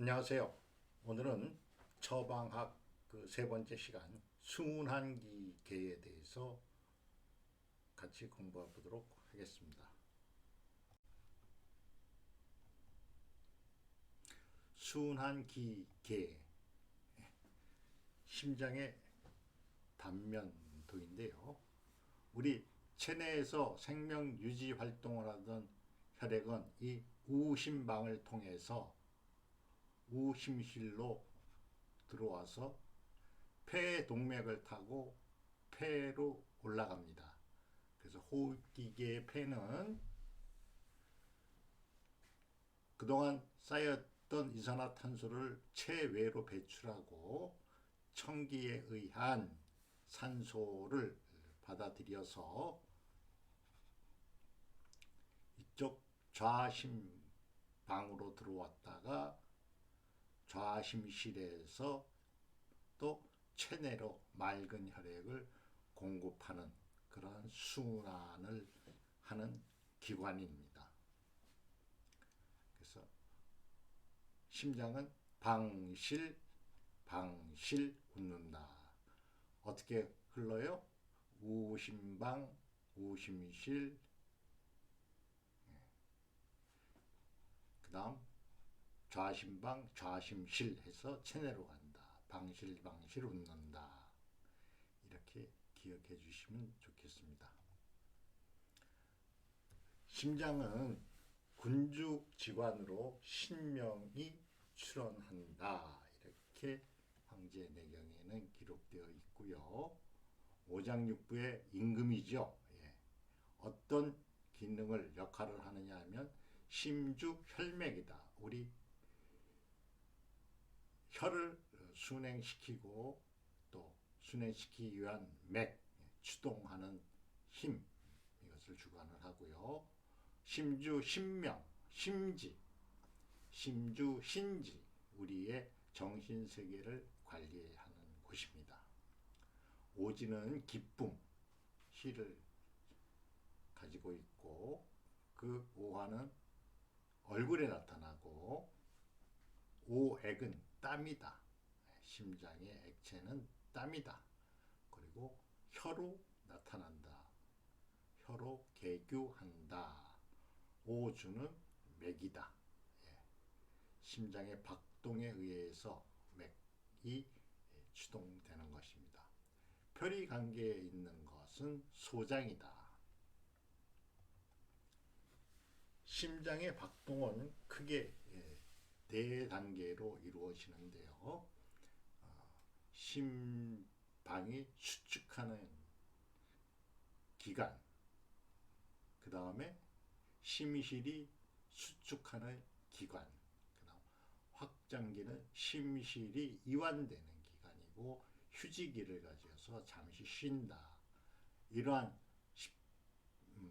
안녕하세요. 오늘은 처방학 그 세 번째 시간 순환기계에 대해서 같이 공부해 보도록 하겠습니다. 순환기계, 심장의 단면도인데요. 우리 체내에서 생명 유지 활동을 하던 혈액은 이 우심방을 통해서 우심실로 들어와서 폐 동맥을 타고 폐로 올라갑니다. 그래서 호흡기계의 폐는 그동안 쌓였던 이산화탄소를 체외로 배출하고 청기에 의한 산소를 받아들여서 이쪽 좌심방으로 들어왔다가 좌심실에서 또 체내로 맑은 혈액을 공급하는 그러한 순환을 하는 기관입니다. 그래서 심장은 방실, 방실 웃는다. 어떻게 흘러요? 우심방, 우심실, 그 다음 좌심방, 좌심실 해서 체내로 간다. 방실, 방실 웃는다. 이렇게 기억해 주시면 좋겠습니다. 심장은 군주지관으로 신명이 출현한다. 이렇게 황제내경에는 기록되어 있고요. 오장육부의 임금이죠. 예. 어떤 기능을 역할을 하느냐 하면 심주혈맥이다. 우리 혈을 순행시키고 또 순행시키기 위한 맥, 추동하는 힘, 이것을 주관을 하고요. 심주, 신명, 심지, 심주, 신지, 우리의 정신세계를 관리하는 곳입니다. 오지는 기쁨, 시를 가지고 있고 그 오화는 얼굴에 나타나고 오액은 땀이다. 심장의 액체는 땀이다. 그리고 혀로 나타난다. 혀로 개교한다. 오주는 맥이다. 예. 심장의 박동에 의해서 맥이 추동되는 것입니다. 표리관계에 있는 것은 소장이다. 심장의 박동은 크게 네 단계로 이루어지는데요. 심방이 수축하는 기간, 그 다음에 심실이 수축하는 기간, 그 다음 확장기는 심실이 이완되는 기간이고 휴지기를 가져서 잠시 쉰다. 이러한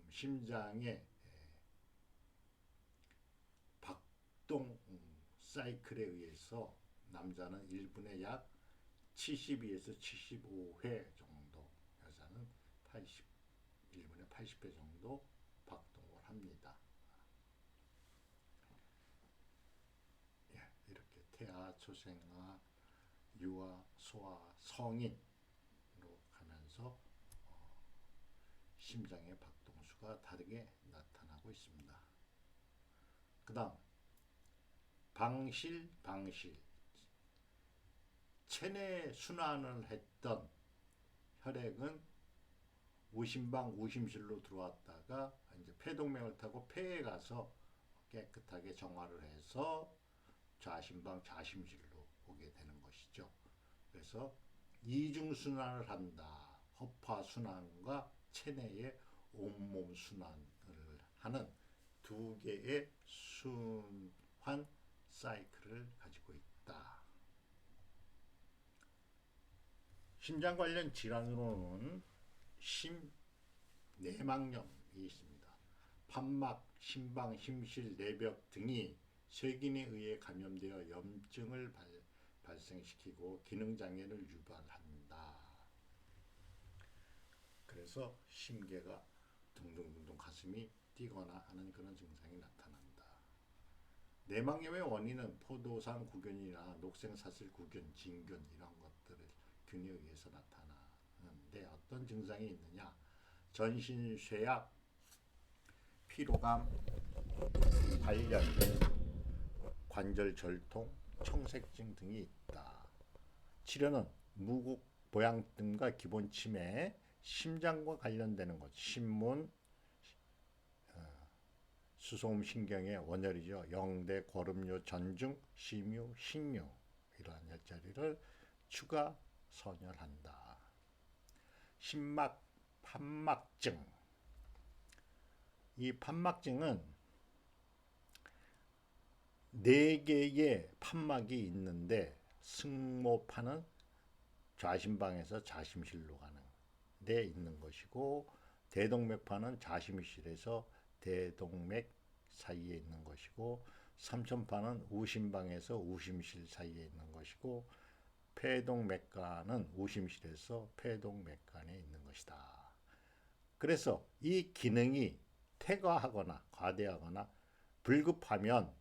심장의 박동 사이클에 의해서 남자는 1분에 약 72에서 75회 정도, 여자는 1분에 80회 정도 박동을 합니다. 예, 이렇게 태아, 초생아, 유아, 소아, 성인으로 가면서 심장의 박동수가 다르게 나타나고 있습니다. 그 다음 방실, 방실, 체내 순환을 했던 혈액은 우심방, 우심실로 들어왔다가 이제 폐동맥을 타고 폐에 가서 깨끗하게 정화를 해서 좌심방, 좌심실로 오게 되는 것이죠. 그래서 이중순환을 한다. 허파순환과 체내의 온몸 순환을 하는 두 개의 순환 사이클을 가지고 있다. 심장 관련 질환으로는 심내막염이 있습니다. 판막, 심방, 심실, 내벽 등이 세균에 의해 감염되어 염증을 발생시키고 기능장애를 유발한다. 그래서 심계가 둥둥둥둥 가슴이 뛰거나 하는 그런 증상이 나타난다. 내막염의 원인은 포도상 구균이나 녹생사슬 구균, 진균 이런 것들을 균에 의해서 나타나는데 어떤 증상이 있느냐? 전신 쇠약, 피로감, 발열, 관절 절통, 청색증 등이 있다. 치료는 무국 보양등과 기본 치매, 심장과 관련되는 것, 신문, 수소음 신경의 원혈이죠. 영대, 고름류, 전중, 심유, 신유 이러한 열자리를 추가 선혈한다. 심막 판막증. 이 판막증은 네 개의 판막이 있는데 승모판은 좌심방에서 좌심실로 가는 데 있는 것이고 대동맥판은 좌심실에서 대동맥 사이에 있는 것이고 삼천판은 우심방에서 우심실 사이에 있는 것이고 폐동맥관은 우심실에서 폐동맥관에 있는 것이다. 그래서 이 기능이 퇴과하거나 과대하거나 불급하면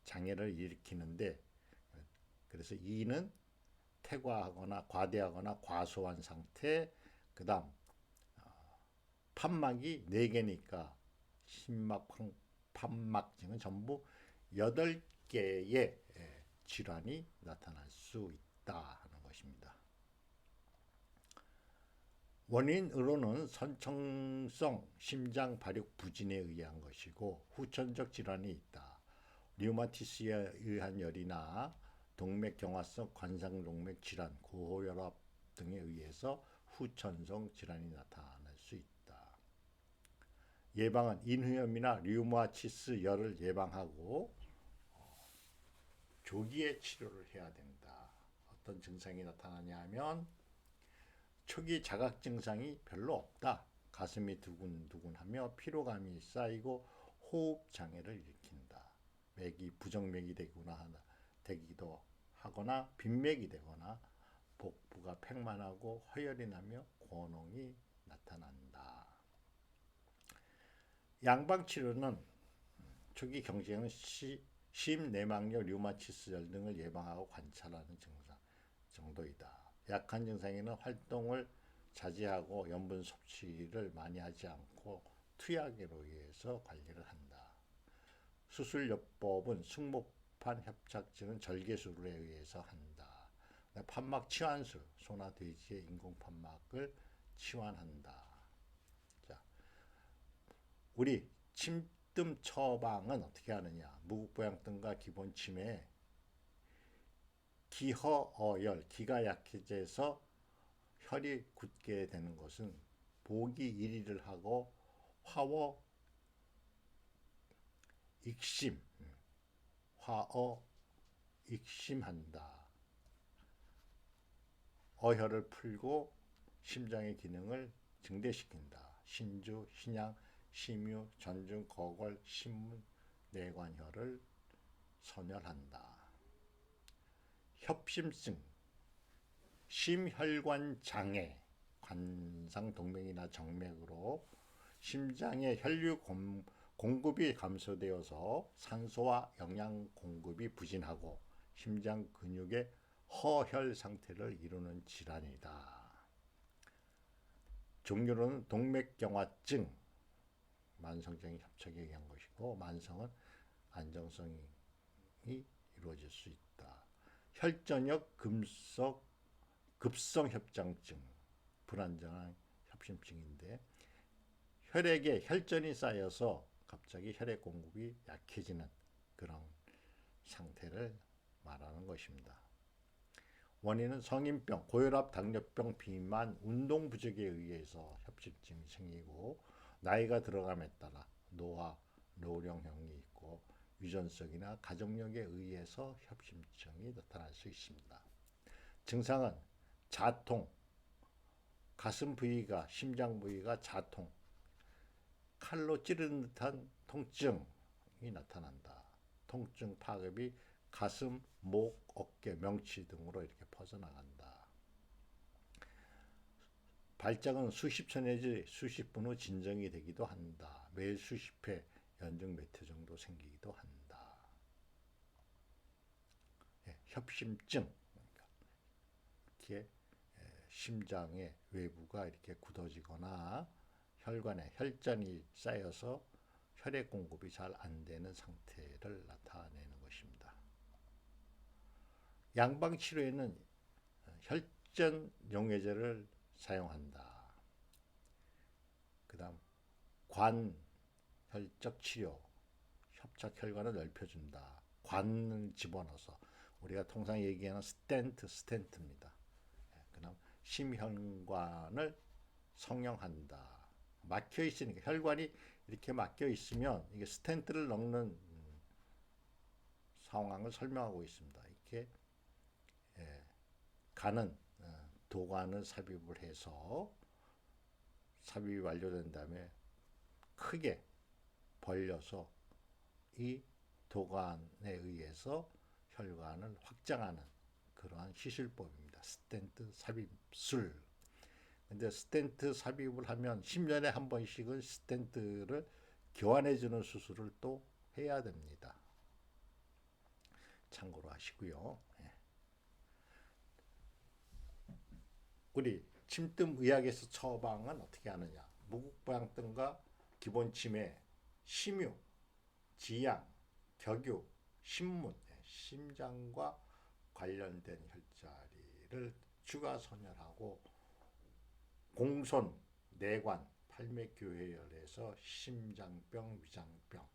장애를 일으키는데 그래서 이는 퇴과하거나 과대하거나 과소한 상태 그 다음 판막이 4개니까 심막 판막증은 전부 8개의 질환이 나타날 수 있다 하는 것입니다. 원인으로는 선천성 심장 발육 부진에 의한 것이고 후천적 질환이 있다. 류마티스에 의한 열이나 동맥경화성 관상동맥 질환, 고혈압 등에 의해서 후천성 질환이 나타날 수 있다. 예방은 인후염이나 류마티스 열을 예방하고 조기에 치료를 해야 된다. 어떤 증상이 나타나냐 하면 초기 자각 증상이 별로 없다. 가슴이 두근두근하며 피로감이 쌓이고 호흡 장애를 일으킨다. 맥이 부정맥이 되기도 하거나 빈맥이 되거나 복부가 팽만하고 허열이 나며 고농이 나타난다. 양방치료는 초기 경증은 심내막염, 류마티스열 등을 예방하고 관찰하는 증상 정도이다. 약한 증상에는 활동을 자제하고 염분 섭취를 많이 하지 않고 투약으로 의해서 관리를 한다. 수술요법은 승모판 협착증은 절개술에 의해서 한다. 판막 치환술, 소나 돼지의 인공판막을 치환한다. 자, 우리 침뜸 처방은 어떻게 하느냐? 무국보양등과 기본 치매에 기허어열, 기가 약해져서 혈이 굳게 되는 것은 보기 1위를 하고 화어 익심, 화어 익심한다. 어혈을 풀고 심장의 기능을 증대시킨다. 신주, 신양, 심유, 전중, 거골, 신문, 내관혈을 선혈한다. 협심증, 심혈관 장애, 관상동맥이나 정맥으로 심장의 혈류 공급이 감소되어서 산소와 영양 공급이 부진하고 심장 근육의 허혈 상태를 이루는 질환이다. 종류로는 동맥경화증, 만성적인 협착에 의한 것이고 만성은 안정성이 이루어질 수 있다. 혈전역 급성 협장증, 불안정한 협심증인데 혈액에 혈전이 쌓여서 갑자기 혈액 공급이 약해지는 그런 상태를 말하는 것입니다. 원인은 성인병, 고혈압, 당뇨병, 비만, 운동 부족에 의해서 협심증이 생기고 나이가 들어감에 따라 노화, 노령형이 있고 유전성이나 가족력에 의해서 협심증이 나타날 수 있습니다. 증상은 자통, 가슴 부위가 심장 부위가 자통, 칼로 찌르는 듯한 통증이 나타난다. 통증 파급이 가슴, 목, 어깨, 명치 등으로 이렇게 퍼져나간다. 발작은 수십 초 내지 수십 분 후 진정이 되기도 한다. 매일 수십 회, 연중 몇 회 정도 생기기도 한다. 협심증, 이렇게 심장의 외부가 이렇게 굳어지거나 혈관에 혈전이 쌓여서 혈액 공급이 잘 안 되는 상태를 나타내는 것입니다. 양방 치료에는 혈전 용해제를 사용한다. 그다음 관혈적 치료, 협착 혈관을 넓혀준다. 관을 집어넣어서 우리가 통상 얘기하는 스텐트입니다. 그다음 심혈관을 성형한다. 막혀 있으니까 혈관이 이렇게 막혀 있으면 이게 스텐트를 넣는 상황을 설명하고 있습니다. 이렇게 간은 도관을 삽입을 해서 삽입이 완료된 다음에 크게 벌려서 이 도관에 의해서 혈관을 확장하는 그러한 시술법입니다. 스텐트 삽입술. 근데 스텐트 삽입을 하면 10년에 한 번씩은 스텐트를 교환해주는 수술을 또 해야 됩니다. 참고로 하시고요. 우리 침뜸의학에서 처방은 어떻게 하느냐? 무국보양증과 기본치매, 심유, 지양, 격유, 신문, 심장과 관련된 혈자리를 추가 선혈하고 공손, 내관, 팔맥교회열에서 심장병, 위장병,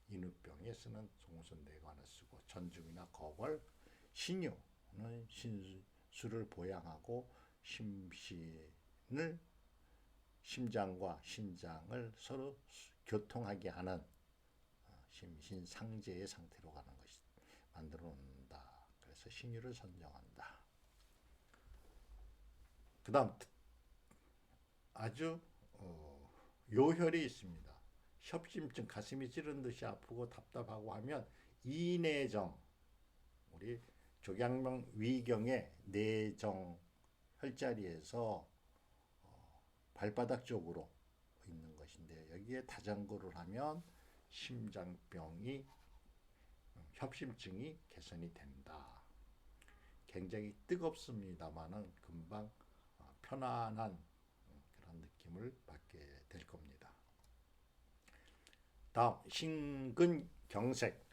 인후병에 쓰는 공손 내관을 쓰고 전중이나 거벌, 신유는 신수를 보양하고 심신을 심장과 신장을 서로 교통하게 하는 심신상제의 상태로 가는 것이 만들어 놓는다. 그래서 신유를 선정한다. 그 다음 아주 요혈이 있습니다. 협심증, 가슴이 찌른 듯이 아프고 답답하고 하면 이내정, 우리 조경명 위경의 내정 혈자리에서 발바닥 쪽으로 있는 것인데 여기에 다장구를 하면 심장병이 협심증이 개선이 된다. 굉장히 뜨겁습니다만은 금방 편안한 그런 느낌을 받게 될 겁니다. 다음 심근경색,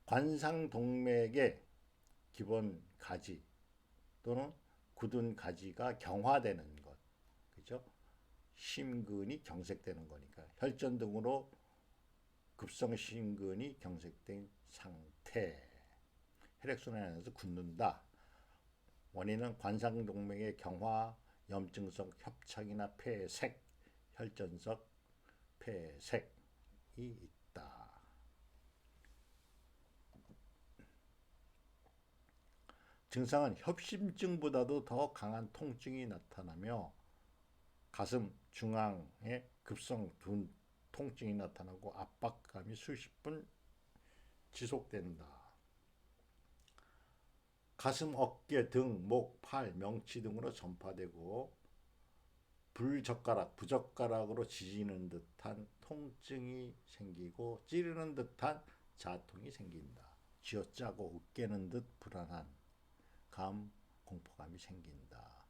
관상동맥의 기본 가지 또는 굳은 가지가 경화되는 것, 그죠? 심근이 경색되는 거니까 혈전 등으로 급성 심근이 경색된 상태, 혈액순환이 안에서 굳는다. 원인은 관상동맥의 경화, 염증성 협착이나 폐색, 혈전성 폐색이 있다. 증상은 협심증보다도 더 강한 통증이 나타나며 가슴 중앙에 급성 통증이 나타나고 압박감이 수십 분 지속된다. 가슴, 어깨, 등, 목, 팔, 명치 등으로 전파되고 불젓가락, 부젓가락으로 지지는 듯한 통증이 생기고 찌르는 듯한 자통이 생긴다. 쥐어짜고 으깨는 듯 불안한 감, 공포감이 생긴다.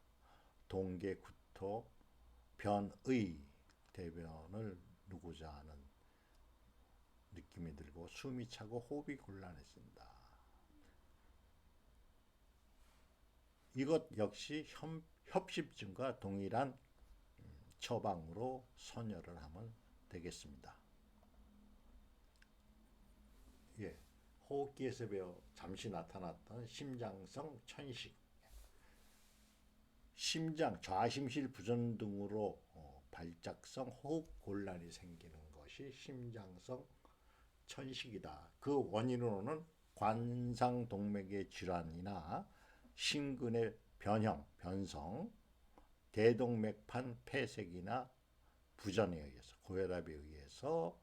동계, 구토, 변의, 대변을 누고자 하는 느낌이 들고 숨이 차고 호흡이 곤란해진다. 이것 역시 협심증과 동일한 처방으로 선혈을 하면 되겠습니다. 예, 호흡기에서 배워 잠시 나타났던 심장성 천식, 심장 좌심실 부전 등으로 발작성 호흡 곤란이 생기는 것이 심장성 천식이다. 그 원인으로는 관상동맥의 질환이나 심근의 변성, 대동맥판 폐색이나 부전에 의해서, 고혈압에 의해서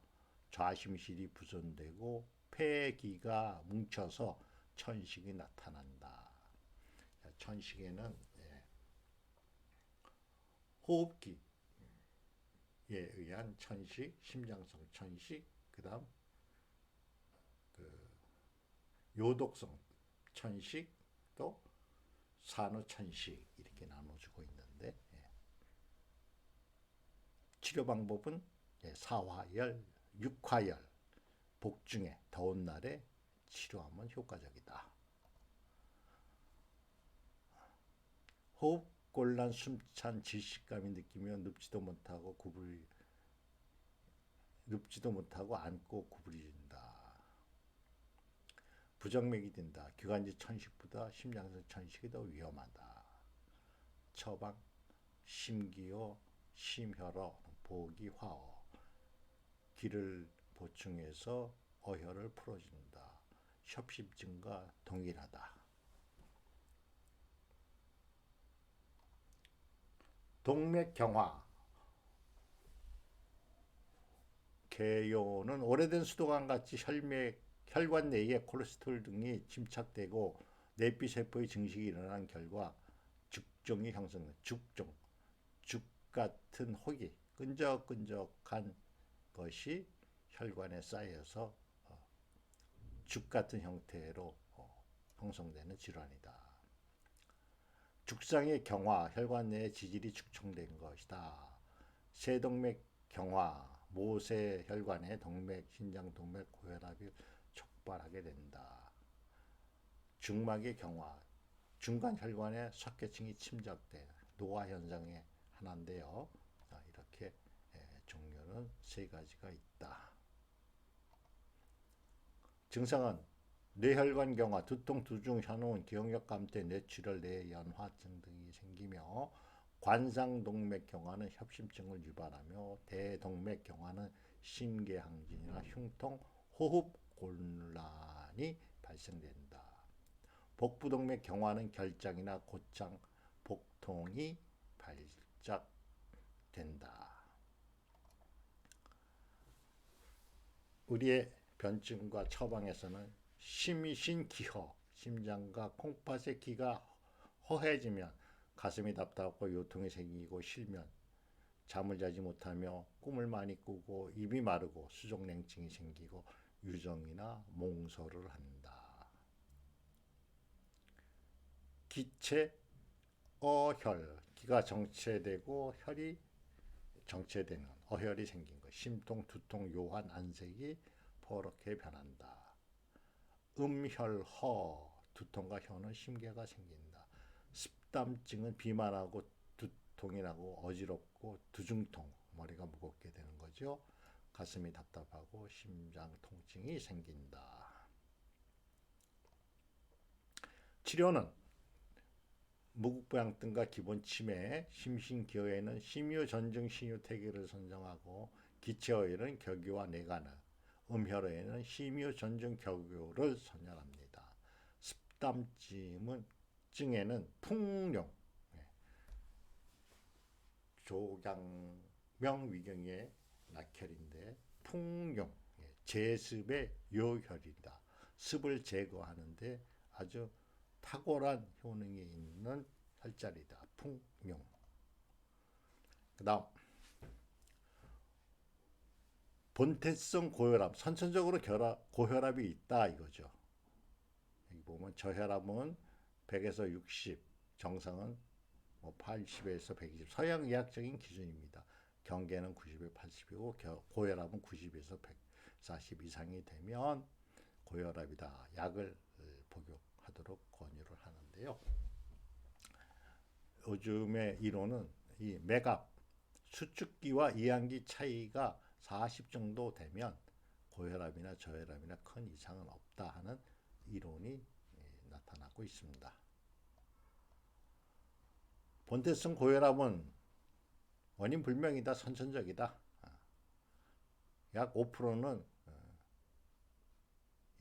좌심실이 부전되고 폐기가 뭉쳐서 천식이 나타난다. 천식에는 호흡기에 의한 천식, 심장성 천식, 그 다음 요독성 천식 또 산후천식 이렇게 나눠주고 있는데 치료 방법은 사화열, 육화열, 복중에 더운 날에 치료하면 효과적이다. 호흡곤란, 숨찬, 질식감이 느끼며 눕지도 못하고 앉고 구부러진다. 부정맥이 든다. 기관지 천식보다 심장성 천식이 더 위험하다. 처방 심기호, 심혈어, 보기, 화어. 기를 보충해서 어혈을 풀어준다. 협심증과 동일하다. 동맥경화 개요는 오래된 수도관같이 혈관 내에 콜레스테롤 등이 침착되고 내피세포의 증식이 일어난 결과 죽종이 형성된다. 죽 같은 혹이 끈적끈적한 것이 혈관에 쌓여서 죽 같은 형태로 형성되는 질환이다. 죽상의 경화, 혈관 내에 지질이 축청된 것이다. 세동맥 경화, 모세 혈관에 동맥, 신장, 동맥, 고혈압이 촉발하게 된다. 중막의 경화, 중간 혈관에 석회층이 침적돼 노화 현상의 하나인데요. 이렇게 종류는 세 가지가 있다. 증상은 뇌혈관 경화, 두통, 두중, 현혹, 기억력 감퇴, 뇌출혈, 뇌연화증 등이 생기며 관상동맥 경화는 협심증을 유발하며 대동맥 경화는 심계항진이나 흉통, 호흡곤란이 발생된다. 복부동맥 경화는 결장이나 곧장, 복통이 발작된다. 우리의 변증과 처방에서는 심신기허, 심장과 콩팥의 기가 허해지면 가슴이 답답하고 요통이 생기고 실면, 잠을 자지 못하며 꿈을 많이 꾸고 입이 마르고 수족냉증이 생기고 유정이나 몽소를 한다. 기체 어혈, 기가 정체되고 혈이 정체되는 어혈이 생긴 것. 심통, 두통, 요한, 안색이 퍼렇게 변한다. 음혈허, 두통과 현은 심계가 생긴다. 습담증은 비만하고 두통이 나고 어지럽고 두중통, 머리가 무겁게 되는 거죠. 가슴이 답답하고 심장 통증이 생긴다. 치료는 무국부양등과 기본 치매, 심신기어에는 심유 전증 신유 태계를 선정하고 기체어에는 격유와 내간을, 음혈어에는 심유 전증 격유를 선정합니다. 습담증에는 풍룡, 조강명 위경의 낙혈인데 풍룡, 제습의 요혈이다. 습을 제거하는데 아주 탁월한 효능이 있는 혈자리다. 풍룡. 그 다음 본태성 고혈압, 선천적으로 고혈압이 있다 이거죠. 여기 보면 저혈압은 100에서 60, 정상은 80에서 120, 서양 의학적인 기준입니다. 경계는 90에서 80이고 고혈압은 90에서 140 이상이 되면 고혈압이다. 약을 복용하도록 권유를 하는데요. 요즘의 이론은 이 맥압, 수축기와 이항기 차이가 40 정도 되면 고혈압이나 저혈압이나 큰 이상은 없다 하는 이론이 나타나고 있습니다. 본태성 고혈압은 원인 불명이다, 선천적이다. 약 5%는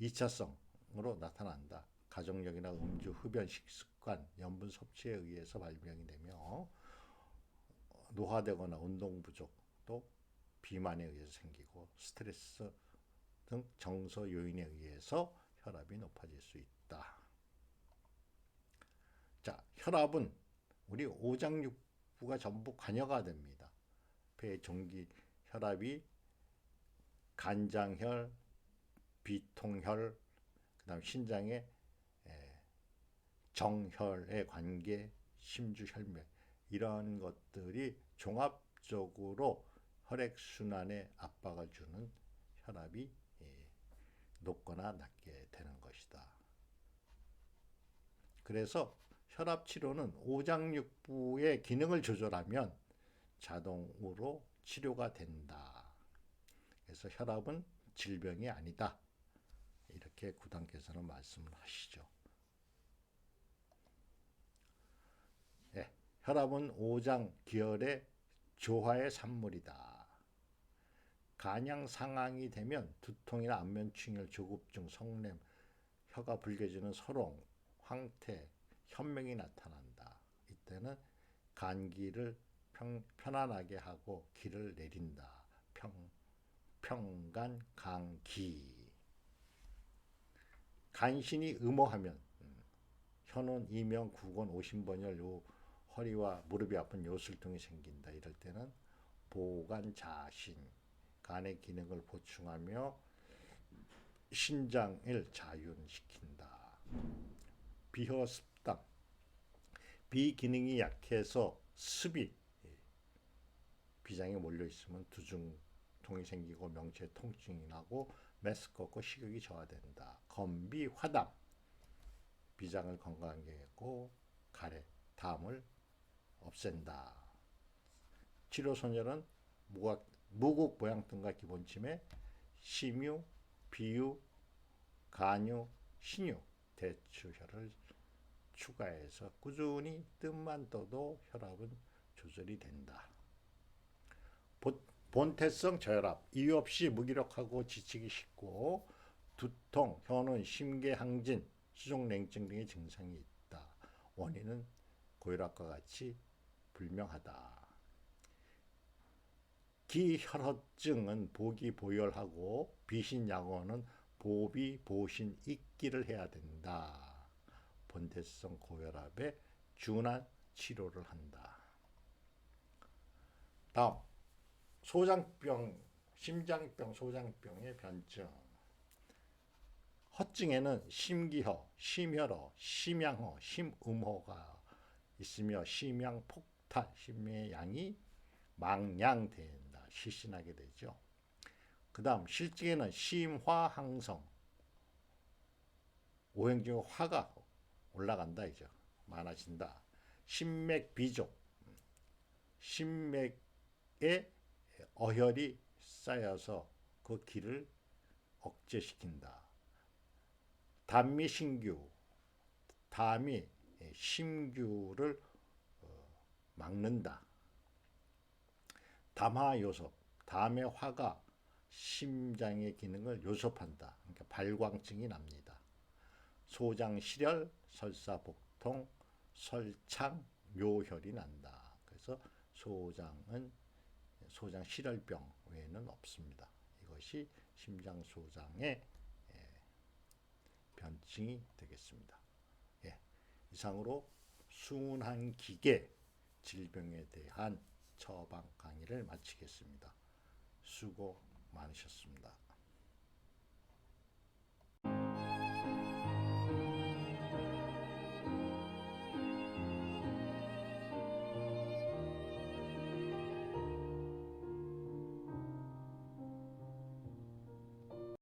2차성으로 나타난다. 가족력이나 음주, 흡연, 식습관, 염분 섭취에 의해서 발병이 되며 노화되거나 운동 부족, 또 비만에 의해서 생기고 스트레스 등 정서 요인에 의해서 혈압이 높아질 수 있다. 자, 혈압은 우리 오장육부가 전부 관여가 됩니다. 폐, 종기, 혈압이 간장혈, 비통혈, 그다음 신장의 정혈의 관계, 심주 혈맥 이런 것들이 종합적으로 혈액 순환에 압박을 주는 혈압이 높거나 낮게 되는 것이다. 그래서 혈압 치료는 오장육부의 기능을 조절하면 자동으로 치료가 된다. 그래서 혈압은 질병이 아니다. 이렇게 구단께서는 말씀을 하시죠. 네, 혈압은 오장 기혈의 조화의 산물이다. 간양 상황이 되면 두통이나 안면충혈, 조급증, 성냄, 혀가 붉어지는 서롱, 황태, 현명이 나타난다. 이때는 간기를 편안하게 하고 기를 내린다. 평간 강기. 간신히 음호하면 혀는 이명, 구건, 오심번열, 허리와 무릎이 아픈 요술통이 생긴다. 이럴 때는 보간 자신, 간의 기능을 보충하며 신장을 자윤시킨다. 비허습담, 비기능이 약해서 습이 비장에 몰려 있으면 두중통이 생기고 명체 통증이 나고 메스껍고 식욕이 저하된다. 건비화담, 비장을 건강하게 하고 가래, 담을 없앤다. 치료 소멸은 무국 보양 등과 기본침에 심유, 비유, 간유, 신유, 대추혈을 추가해서 꾸준히 뜸만 떠도 혈압은 조절이 된다. 본태성 저혈압, 이유 없이 무기력하고 지치기 쉽고 두통, 혀는 심계항진, 수족냉증 등의 증상이 있다. 원인은 고혈압과 같이 불명하다. 기혈허증은 보기 보혈하고 비신약원은 보비 보신 익기를 해야 된다. 본태성 고혈압에 준한 치료를 한다. 다음 소장병, 심장병, 소장병의 변증. 허증에는 심기허, 심혈허, 심양허, 심음허가 있으며 심양폭탄, 심의 양이 망양된다. 실신하게 되죠. 그 다음 실증에는 심화항성, 오행 중 화가 올라간다. 이죠. 많아진다. 심맥비족, 심맥에 어혈이 쌓여서 그 기를 억제시킨다. 담미신규, 담이 심규를 막는다. 담화요섭, 담의 화가 심장의 기능을 요섭한다. 그러니까 발광증이 납니다. 소장실혈, 설사복통, 설창, 묘혈이 난다. 그래서 소장은 소장실혈병 외에는 없습니다. 이것이 심장소장의 변증이 되겠습니다. 예, 이상으로 순환기계 질병에 대한 처방 강의를 마치겠습니다. 수고 많으셨습니다.